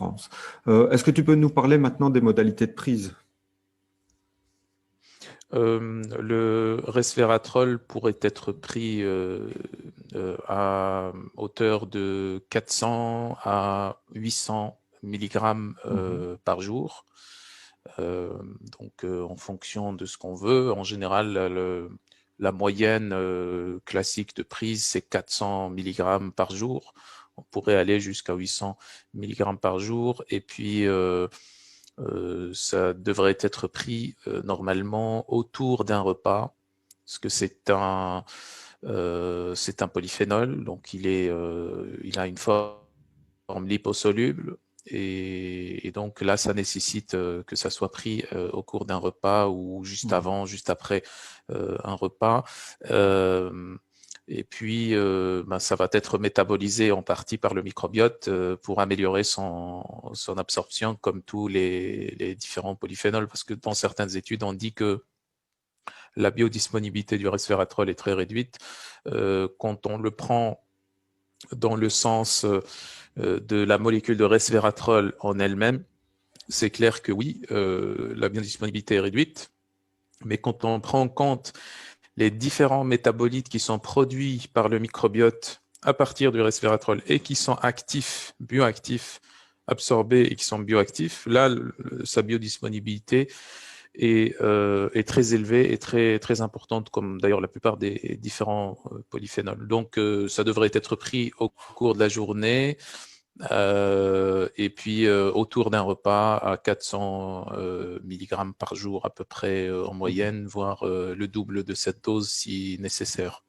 France. Est-ce que tu peux nous parler maintenant des modalités de prise? Le resveratrol pourrait être pris à hauteur de 400 à 800 mg par jour. En fonction de ce qu'on veut, en général, la moyenne classique de prise, c'est 400 mg par jour. On pourrait aller jusqu'à 800 mg par jour. Et puis, ça devrait être pris normalement autour d'un repas, parce que c'est un polyphénol, donc il a une forme liposoluble. Et donc là, ça nécessite que ça soit pris au cours d'un repas ou juste avant, juste après un repas. Et puis, ça va être métabolisé en partie par le microbiote pour améliorer son absorption, comme tous les différents polyphénols, parce que dans certaines études, on dit que la biodisponibilité du resveratrol est très réduite. Quand on le prend dans le sens de la molécule de resveratrol en elle-même, c'est clair que oui, la biodisponibilité est réduite, mais quand on prend en compte les différents métabolites qui sont produits par le microbiote à partir du resveratrol et qui sont actifs, bioactifs, absorbés et qui sont bioactifs, là, sa biodisponibilité est très élevée et très, très importante, comme d'ailleurs la plupart des différents polyphénols. Donc, ça devrait être pris au cours de la journée et puis autour d'un repas à 400 mg par jour à peu près en moyenne, voire le double de cette dose si nécessaire.